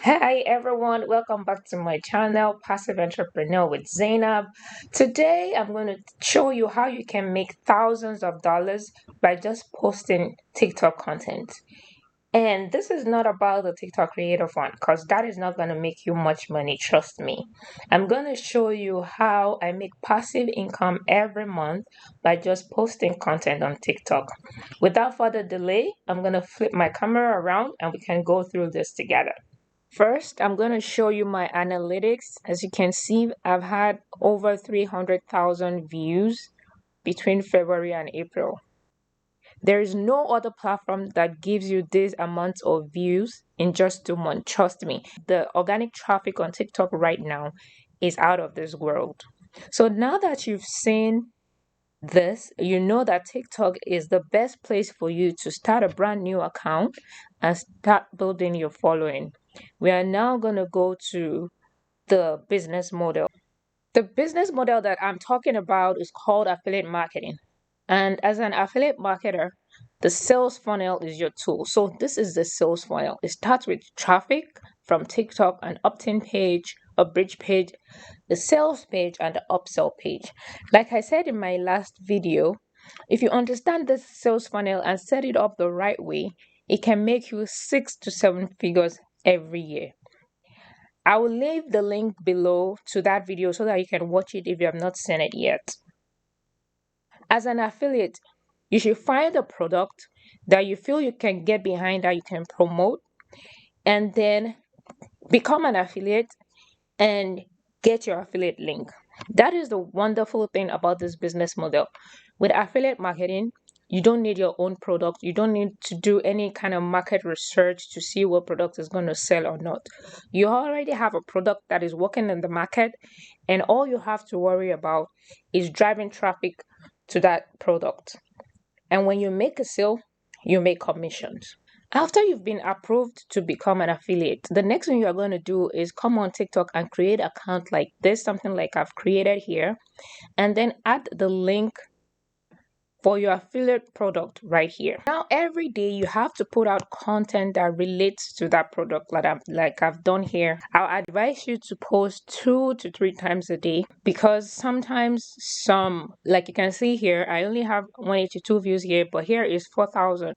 Hi everyone, welcome back to my channel, Passive Entrepreneur with Zainab. Today I'm going to show you how you can make thousands of dollars by just posting TikTok content. And this is not about the TikTok creator fund because that is not going to make you much money, trust me. I'm going to show you how I make passive income every month by just posting content on TikTok. Without further delay, I'm going to flip my camera around and we can go through this together. First, I'm going to show you my analytics. As you can see, I've had over 300,000 views between February and April. There is no other platform that gives you this amount of views in just 2 months. Trust me, the organic traffic on TikTok right now is out of this world. So now that you've seen this, you know that TikTok is the best place for you to start a brand new account and start building your following. We are now going to go to the business model. The business model that I'm talking about is called affiliate marketing. And as an affiliate marketer, the sales funnel is your tool. So this is the sales funnel. It starts with traffic from TikTok, an opt-in page, a bridge page, the sales page, and the upsell page. Like I said in my last video, if you understand this sales funnel and set it up the right way, it can make you 6 to 7 figures every year. I will leave the link below to that video so that you can watch it if you have not seen it yet. As an affiliate, you should find a product that you feel you can get behind, that you can promote, and then become an affiliate and get your affiliate link. That is the wonderful thing about this business model. With affiliate marketing, you don't need your own product. You don't need to do any kind of market research to see what product is going to sell or not. You already have a product that is working in the market, and all you have to worry about is driving traffic to that product. And when you make a sale, you make commissions. After you've been approved to become an affiliate, the next thing you're going to do is come on TikTok and create an account like this, something like I've created here, and then add the link for your affiliate product right here. Now, every day you have to put out content that relates to that product like I've done here. I'll advise you to post 2 to 3 times a day because sometimes like you can see here, I only have 182 views here, but here is 4,000.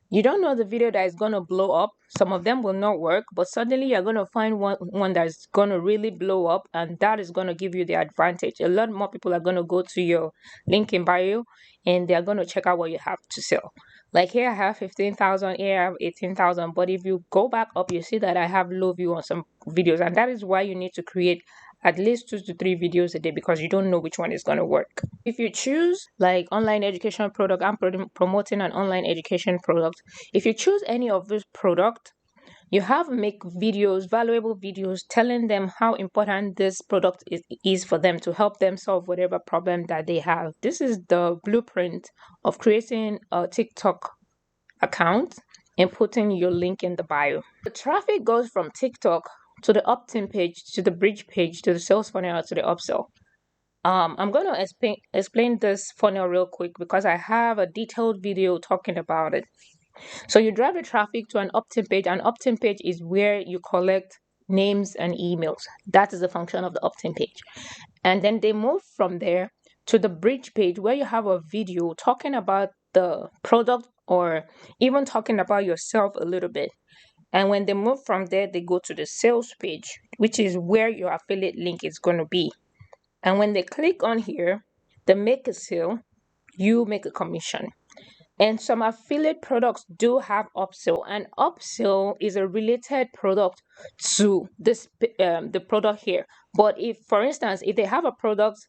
You don't know the video that is going to blow up. Some of them will not work, but suddenly you're going to find one that's going to really blow up, and that is going to give you the advantage. A lot more people are going to go to your link in bio and they're going to check out what you have to sell. Like here I have 15,000, here I have 18,000, but if you go back up, you see that I have low view on some videos, and that is why you need to create at least 2 to 3 videos a day because you don't know which one is going to work. If you choose like online education product, I'm promoting an online education product. If you choose any of this product, you have make videos, valuable videos, telling them how important this product is for them to help them solve whatever problem that they have. This is the blueprint of creating a TikTok account and putting your link in the bio. The traffic goes from TikTok to the opt-in page, to the bridge page, to the sales funnel, to the upsell. I'm going to explain this funnel real quick because I have a detailed video talking about it. So you drive the traffic to an opt-in page. An opt-in page is where you collect names and emails. That is the function of the opt-in page. And then they move from there to the bridge page where you have a video talking about the product or even talking about yourself a little bit. And when they move from there, they go to the sales page, which is where your affiliate link is going to be. And when they click on here, they make a sale, you make a commission. And some affiliate products do have upsell, and upsell is a related product to this the product here. But if, for instance, if they have a product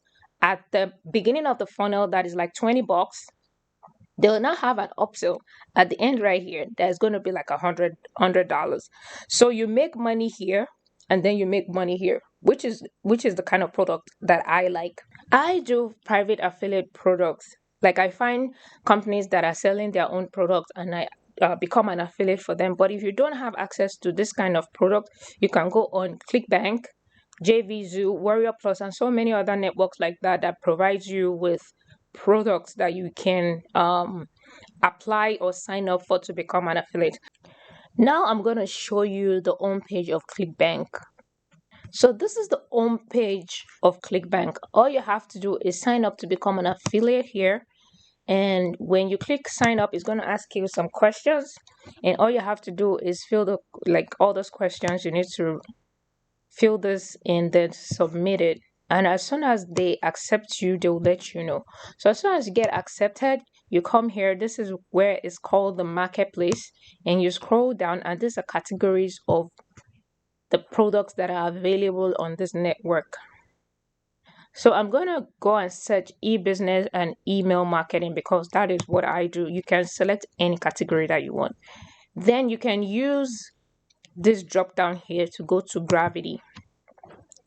at the beginning of the funnel that is like $20, they will now have an upsell at the end right here that's going to be like $100. So you make money here, and then you make money here, which is the kind of product that I like. I do private affiliate products. Like I find companies that are selling their own products and I become an affiliate for them. But if you don't have access to this kind of product, you can go on ClickBank, JVZoo, Warrior Plus, and so many other networks like that that provides you with products that you can apply or sign up for to become an affiliate. Now I'm going to show you the home page of ClickBank. So this is the home page of ClickBank. All you have to do is sign up to become an affiliate here. And when you click sign up, it's going to ask you some questions. And all you have to do is fill the all those questions. You need to fill this and then submit it. And as soon as they accept you, they'll let you know. So as soon as you get accepted, you come here. This is where it's called the marketplace. And you scroll down, and these are categories of the products that are available on this network. So I'm going to go and search e-business and email marketing because that is what I do. You can select any category that you want. Then you can use this drop down here to go to Gravity.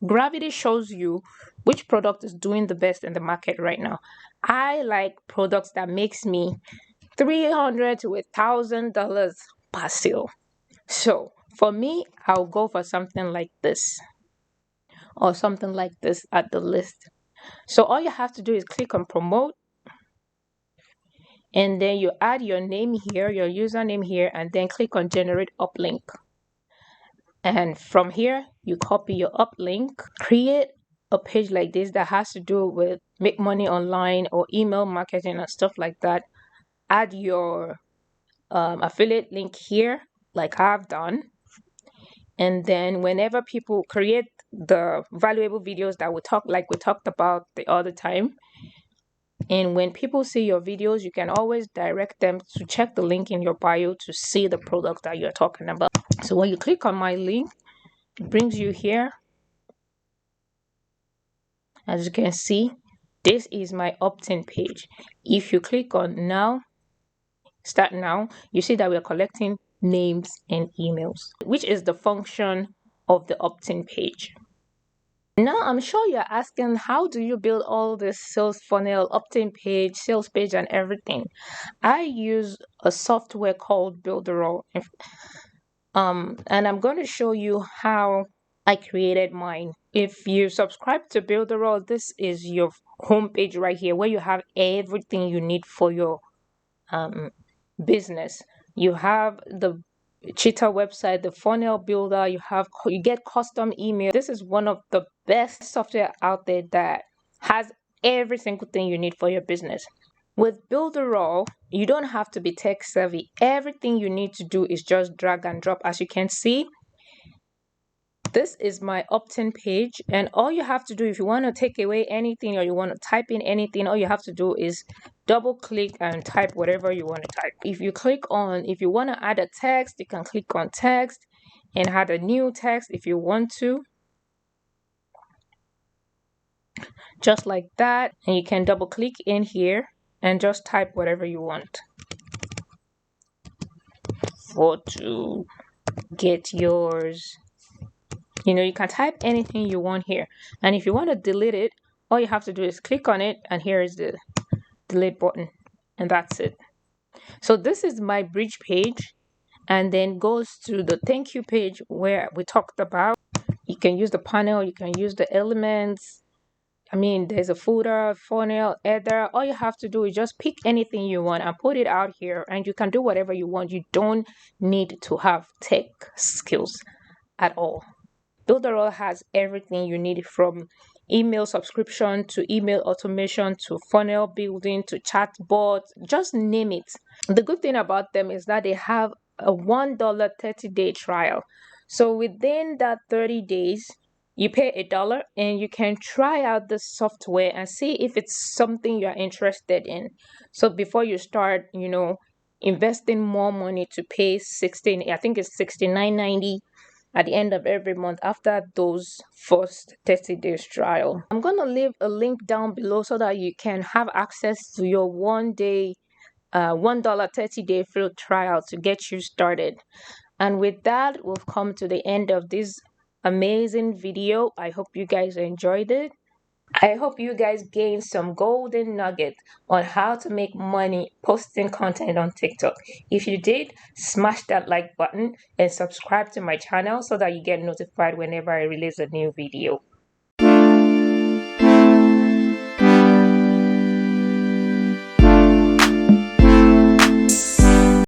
Gravity shows you which product is doing the best in the market right now. I like products that makes me $300 to $1,000 per sale. So for me, I'll go for something like this or something like this at the list. So all you have to do is click on promote, and then you add your name here, your username here, and then click on generate uplink. And from here, you copy your uplink, create a page like this that has to do with make money online or email marketing and stuff like that. Add your affiliate link here, like I've done. And then whenever people create the valuable videos that we talked about the other time, and when people see your videos, you can always direct them to check the link in your bio to see the product that you're talking about. So when you click on my link, it brings you here. As you can see, this is my opt-in page. If you click on now, start now, you see that we're collecting names and emails, which is the function of the opt-in page. Now, I'm sure you're asking, how do you build all this sales funnel, opt-in page, sales page, and everything? I use a software called Builderall. And I'm going to show you how I created mine. If you subscribe to Builderall, this is your homepage right here where you have everything you need for your business. You have the Cheetah website, the funnel builder, you get custom email. This is one of the best software out there that has every single thing you need for your business. With Builderall, you don't have to be tech savvy. Everything you need to do is just drag and drop. As you can see, this is my opt-in page, and all you have to do if you want to take away anything or you want to type in anything, all you have to do is double click and type whatever you want to type. If you want to add a text, you can click on text and add a new text if you want to, just like that. And you can double click in here and just type whatever you want for to get yours. You can type anything you want here. And if you want to delete it, all you have to do is click on it, and here is the delete button, and that's it. So this is my bridge page, and then goes to the thank you page where we talked about. You can use the panel, you can use the elements. There's a footer, funnel, header. All you have to do is just pick anything you want and put it out here, and you can do whatever you want. You don't need to have tech skills at all. Builderall has everything you need, from email subscription to email automation to funnel building to chatbot, just name it. The good thing about them is that they have a $1 30-day trial. So within that 30 days, you pay $1 and you can try out the software and see if it's something you're interested in. So before you start, investing more money to pay I think it's $69.90 at the end of every month after those first 30 days trial. I'm going to leave a link down below so that you can have access to your $1 30-day free trial to get you started. And with that, we've come to the end of this amazing video. I hope you guys enjoyed it. I hope you guys gained some golden nugget on how to make money posting content on TikTok. If you did, smash that like button and subscribe to my channel so that you get notified whenever I release a new video.